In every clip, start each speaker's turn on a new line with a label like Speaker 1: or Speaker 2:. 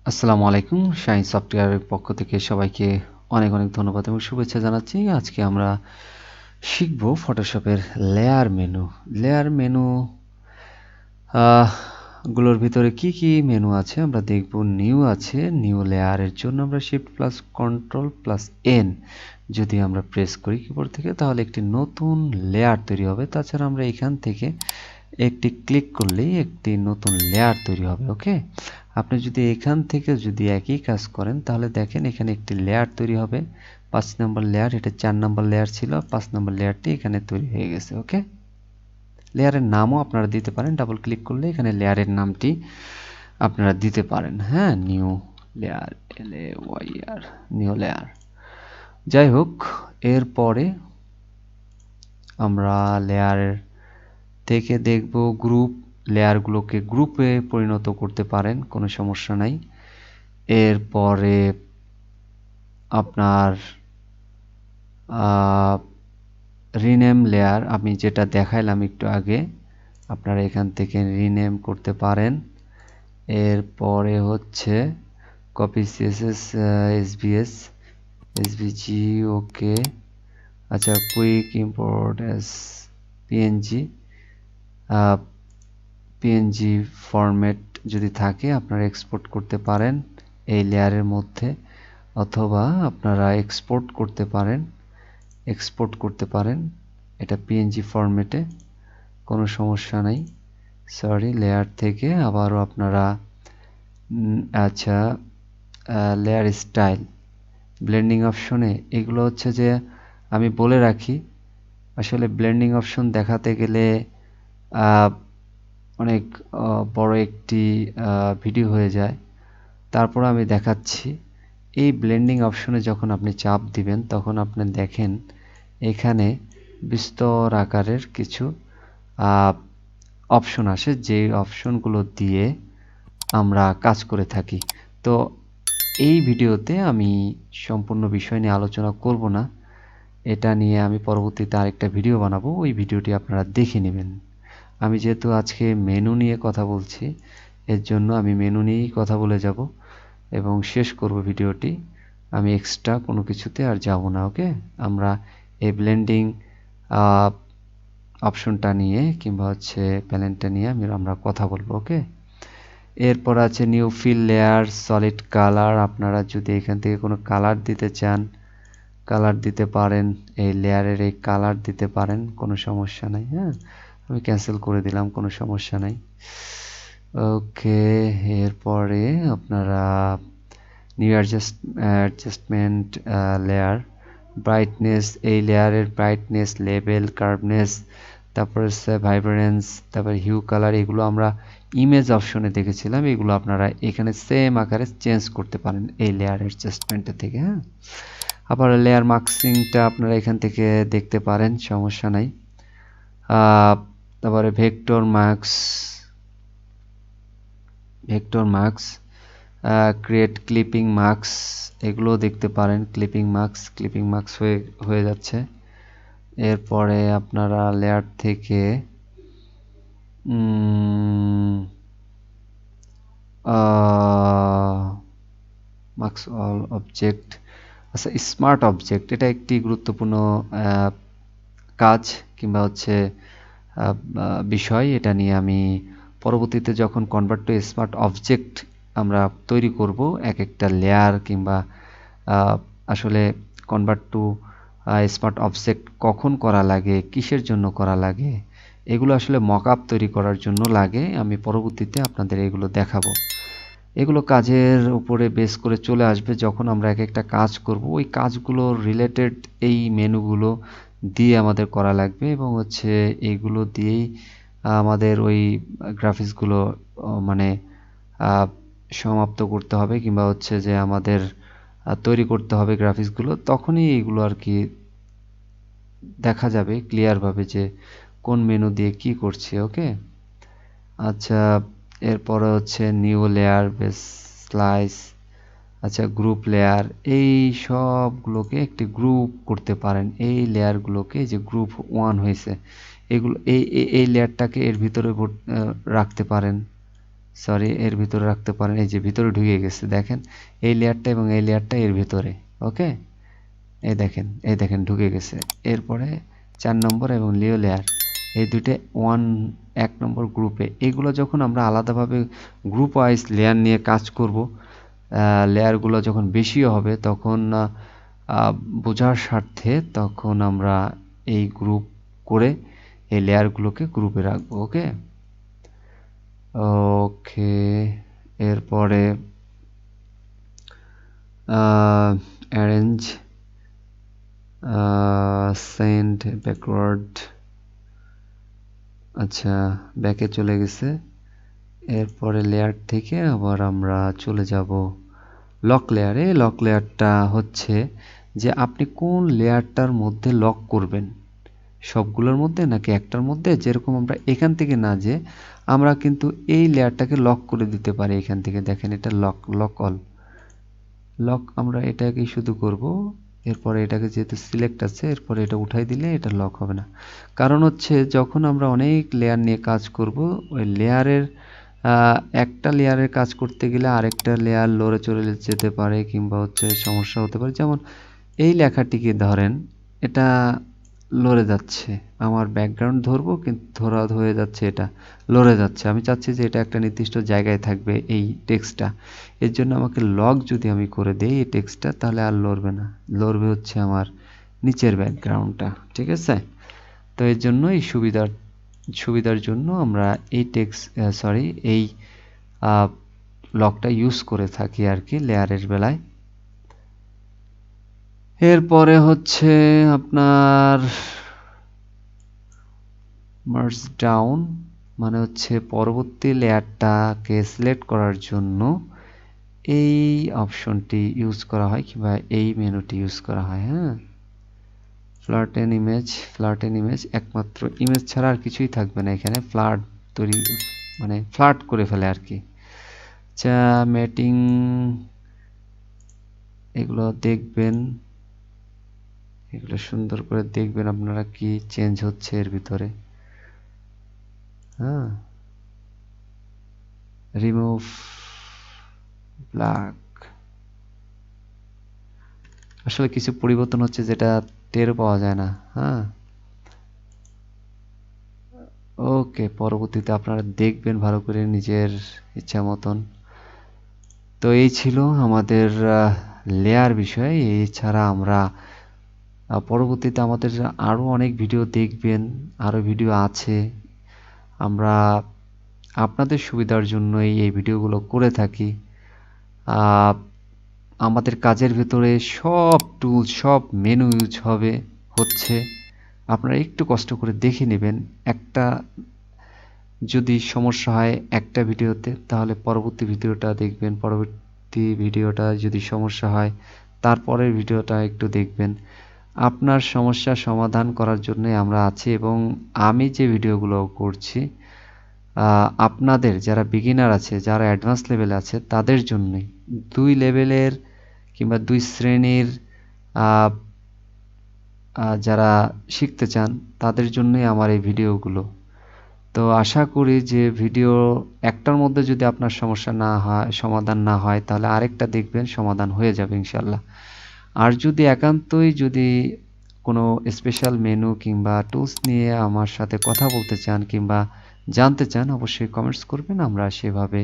Speaker 1: আসসালামু আলাইকুম। শাইন সফটওয়্যারের পক্ষ থেকে সবাইকে অনেক অনেক ধন্যবাদ এবং শুভেচ্ছা জানাচ্ছি। আজকে আমরা শিখব ফটোশপের লেয়ার মেনু। লেয়ার মেনু গুলোর ভিতরে কি কি মেনু আছে আমরা দেখব। নিউ আছে, নিউ লেয়ারের জন্য আমরা shift plus control plus N যদি আমরা প্রেস করি কিবোর্ড থেকে, তাহলে একটি নতুন লেয়ার তৈরি হবে। তাছাড়া আমরা এখান থেকে একটি ক্লিক করলেই একটি নতুন লেয়ার তৈরি হবে। ওকে, আপনি যদি এখান থেকে যদি একই কাজ করেন তাহলে দেখেন এখানে একটি লেয়ার তৈরি হবে, 5 নম্বর লেয়ার। এটা 4 নম্বর লেয়ার ছিল, 5 নম্বর লেয়ারটি এখানে তৈরি হয়ে গেছে। ওকে, লেয়ারের নামও আপনারা দিতে পারেন, ডাবল ক্লিক করলে এখানে লেয়ারের নামটি আপনারা দিতে পারেন। হ্যাঁ, new layer, LAYR, new layer. যাই হোক, এরপরে আমরা লেয়ারের থেকে দেখব গ্রুপ। লেয়ারগুলোকে গ্রুপে পরিণত করতে পারেন, কোনো সমস্যা নাই। এরপরে আপনার রিনেম লেয়ার, আমি যেটা দেখাইলাম একটু আগে, আপনারা এখান থেকে রিনেম করতে পারেন। এরপরে হচ্ছে কপি সিএসএস, এসভিএস, এসভিজি, ওকে। আচ্ছা, quick import S PNG, PNG format যদি থাকে আপনারা এক্সপোর্ট করতে পারেন এই লেয়ারের মধ্যে, অথবা আপনারা এক্সপোর্ট করতে পারেন এটা পিএনজি ফরম্যাটে, কোনো সমস্যা নাই। সরি, লেয়ার থেকে আবারও আপনারা আচ্ছা, লেয়ার স্টাইল, ব্লেন্ডিং অপশনে এগুলো হচ্ছে যে আমি বলে রাখি, আসলে ব্লেন্ডিং অপশন দেখাতে গেলে অনেক বড় একটি ভিডিও হয়ে যায়। তারপর আমি দেখাচ্ছি। এই ব্লেন্ডিং অপশনে যখন আপনি চাপ দিবেন তখন আপনি দেখেন এখানে বিস্তর আকারের কিছু অপশন আসে, যে অপশনগুলো দিয়ে আমরা কাজ করে থাকি। তো এই ভিডিওতে আমি সম্পূর্ণ বিষয় নিয়ে আলোচনা করব না, এটা নিয়ে আমি পরবর্তীতে আরেকটা ভিডিও বানাবো, ওই ভিডিওটি আপনারা দেখে নেবেন। আমি যেহেতু আজকে মেনু নিয়ে কথা বলছি, এর জন্য আমি মেনু নিয়েই কথা বলে যাব এবং শেষ করব ভিডিওটি। আমি এক্সট্রা কোনো কিছুতে আর যাব না। ওকে, আমরা এই ব্লেন্ডিং অপশনটা নিয়ে কিংবা হচ্ছে প্যালেনটা নিয়ে আমরা কথা বলবো। ওকে, এরপর আছে new fill layer, solid colour. আপনারা যদি এখান থেকে কোনো কালার দিতে চান কালার দিতে পারেন, এই লেয়ারের এই কালার দিতে পারেন, কোনো সমস্যা নাই। হ্যাঁ, আমি ক্যান্সেল করে দিলাম, কোনো সমস্যা নাই। ওকে, এরপরে আপনারা নিউ অ্যাডজাস্টমেন্ট লেয়ার, ব্রাইটনেস, এই লেয়ারের ব্রাইটনেস, লেভেল, কার্ভনেস, তারপর হচ্ছে ভাইব্রেন্স, তারপর হিউ কালার, এগুলো আমরা ইমেজ অপশনে দেখেছিলাম। এগুলো আপনারা এখানে সেম আকারে চেঞ্জ করতে পারেন এই লেয়ার অ্যাডজাস্টমেন্টের থেকে। হ্যাঁ, আবার লেয়ার মাস্কিংটা আপনারা এখান থেকে দেখতে পারেন, সমস্যা নাই। তারপরে vector marks, create clipping marks, এগুলো দেখতে পারেন। ক্লিপিং মার্কস হয়ে যাচ্ছে। এরপরে আপনারা লেয়ার থেকে মার্কস অল অবজেক্ট, আচ্ছা, স্মার্ট অবজেক্ট, এটা একটি গুরুত্বপূর্ণ কাজ কিংবা হচ্ছে বিষয়। এটা নিয়ে আমি পরবর্তীতে যখন কনভার্ট টু স্মার্ট অবজেক্ট আমরা তৈরি করব এক একটা লেয়ার, কিংবা আসলে কনভার্ট টু স্মার্ট অবজেক্ট কখন করা লাগে, কিসের জন্য করা লাগে, এগুলো আসলে মকআপ তৈরি করার জন্য লাগে। আমি পরবর্তীতে আপনাদের এগুলো দেখাবো। এগুলো কাজের উপরে বেস করে চলে আসবে যখন আমরা এক একটা কাজ করব, ওই কাজগুলো রিলেটেড এই মেনুগুলো দিয়ে আমাদের করা লাগবে, এবং হচ্ছে এইগুলো দিয়েই আমাদের ওই গ্রাফিক্সগুলো মানে সমাপ্ত করতে হবে, কিংবা হচ্ছে যে আমাদের তৈরি করতে হবে গ্রাফিক্সগুলো। তখনই এগুলো আর কি দেখা যাবে ক্লিয়ারভাবে যে কোন মেনু দিয়ে কি করছি। ওকে, আচ্ছা, এরপরে হচ্ছে নিউ লেয়ার, বেস, স্লাইস, আচ্ছা, গ্রুপ লেয়ার, এই সবগুলোকে একটি গ্রুপ করতে পারেন। এই লেয়ারগুলোকে যে গ্রুপ 1 হয়েছে, এগুলো এই লেয়ারটাকে এর ভিতরে রাখতে পারেন। সরি, এর ভিতরে রাখতে পারেন। এই যে ভিতরে ঢুকে গেছে দেখেন, এই লেয়ারটা এবং এই লেয়ারটা এর ভিতরে। ওকে, এই দেখেন ঢুকে গেছে। এরপরে 4 নম্বর এবং লিও লেয়ার, এই দুইটা এক নম্বর গ্রুপে। এগুলো যখন আমরা আলাদাভাবে গ্রুপ ওয়াইজ লেয়ার নিয়ে কাজ করব, লেয়ারগুলো যখন বেশিও হবে তখন বোঝার স্বার্থে তখন আমরা এই গ্রুপ করে এই লেয়ারগুলোকে গ্রুপে রাখবো। ওকে ওকে, এরপরে অ্যারেঞ্জ, সেন্ড ব্যাকওয়ার্ড। আচ্ছা, ব্যাকে চলে গেছে। এরপরে লেয়ার থেকে আবার আমরা চলে যাব লক লেয়ারে। লক লেয়ারটা হচ্ছে যে আপনি কোন লেয়ারটার মধ্যে লক করবেন, সবগুলোর মধ্যে নাকি একটার মধ্যে। যেরকম আমরা এখান থেকে না, যে আমরা কিন্তু এই লেয়ারটাকে লক করে দিতে পারি এখান থেকে। দেখেন এটা লক অল লক, আমরা এটাকে শুধু করব। এরপরে এটাকে যেহেতু সিলেক্ট আছে, এরপরে এটা উঠাই দিলে এটা লক হবে না। কারণ হচ্ছে যখন আমরা অনেক লেয়ার নিয়ে কাজ করব, ওই লেয়ারের একটা লেয়ারের কাজ করতে গেলে আরেকটা লেয়ার লড়ে চলে যেতে পারে, কিংবা হচ্ছে সমস্যা হতে পারে। যেমন এই লেখাটিকে ধরেন, এটা লড়ে যাচ্ছে, আমার ব্যাকগ্রাউন্ড ধরবো কিন্তু ধরা হয়ে যাচ্ছে, এটা লড়ে যাচ্ছে। আমি চাচ্ছি যে এটা একটা নির্দিষ্ট জায়গায় থাকবে এই টেক্সটটা। এর জন্য আমাকে লক যদি আমি করে দেই এই টেক্সটটা, তাহলে আর লড়বে না, লড়বে হচ্ছে আমার নিচের ব্যাকগ্রাউন্ডটা। ঠিক আছে, তো এর জন্য এই সুবিধার জন্য আমরা এই এই লকটা ইউজ করে থাকি আর কি লেয়ারের বেলায়। এরপরে হচ্ছে আপনার মার্জ ডাউন, মানে হচ্ছে পরবর্তী লেয়ারটাকে সিলেক্ট করার জন্য এই অপশনটি ইউজ করা হয়, কিংবা এই মেনুটি ইউজ করা হয়। হ্যাঁ, ফ্ল্যাটেন ইমেজ, একমাত্র ইমেজ ছাড়া আর কিছুই থাকবে না এখানে। ফ্ল্যাট তৈরি, মানে ফ্ল্যাট করে ফেলে আর কি। আচ্ছা, ম্যাটিং, এগুলো দেখবেন, এগুলো সুন্দর করে দেখবেন আপনারা কি চেঞ্জ হচ্ছে এর ভিতরে। হ্যাঁ, রিমুভ ব্ল্যাক, আসলে কিছু পরিবর্তন হচ্ছে যেটা টের পাওয়া যায় না। হ্যাঁ, ওকে, পরবর্তীতে আপনারা দেখবেন ভালো করে নিজের ইচ্ছা মতন। তো এই ছিল আমাদের লেয়ার বিষয়। এছাড়া আমরা পরবর্তীতে আমাদের আরও অনেক ভিডিও দেখবেন, আরও ভিডিও আছে। আমরা আপনাদের সুবিধার জন্যই এই ভিডিওগুলো করে থাকি। আমাদের কাজের ভেতরে সব টুলস, সব মেনু ইউজ হচ্ছে। আপনারা একটু কষ্ট করে দেখে নেবেন। একটা যদি সমস্যা হয় একটা ভিডিওতে, তাহলে পরবর্তী ভিডিওটা দেখবেন। পরবর্তী ভিডিওটা যদি সমস্যা হয়, তারপরের ভিডিওটা একটু দেখবেন। আপনার সমস্যা সমাধান করার জন্যই আমরা আছি, এবং আমি যে ভিডিওগুলো করছি আপনাদের যারা বিগিনার আছে, যারা অ্যাডভান্স লেভেলে আছে, তাদের জন্যই। 2 লেভেলের কিংবা 2 শ্রেণীর যারা শিখতে চান, তাদের জন্যই আমার এই ভিডিওগুলো। তো আশা করি যে ভিডিও একটার মধ্যে যদি আপনার সমস্যা না হয়, সমাধান না হয়, তাহলে আরেকটা দেখবেন, সমাধান হয়ে যাবে ইনশাল্লাহ। আর যদি একান্তই যদি কোনো স্পেশাল মেনু কিংবা টুলস নিয়ে আমার সাথে কথা বলতে চান কিংবা জানতে চান, অবশ্যই কমেন্টস করবেন। আমরা সেভাবে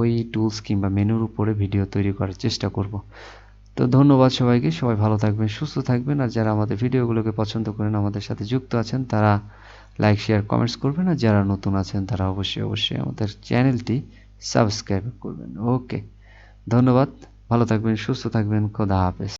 Speaker 1: ওই টুলস কিংবা মেনুর উপরে ভিডিও তৈরি করার চেষ্টা করব। তো ধন্যবাদ সবাইকে, সবাই ভালো থাকবেন, সুস্থ থাকবেন। আর যারা আমাদের ভিডিওগুলোকে পছন্দ করেন, আমাদের সাথে যুক্ত আছেন, তারা লাইক, শেয়ার, কমেন্টস করবেন। আর যারা নতুন আছেন, তারা অবশ্যই আমাদের চ্যানেলটি সাবস্ক্রাইব করবেন। ওকে, ধন্যবাদ, ভালো থাকবেন, সুস্থ থাকবেন, খোদা হাফেজ।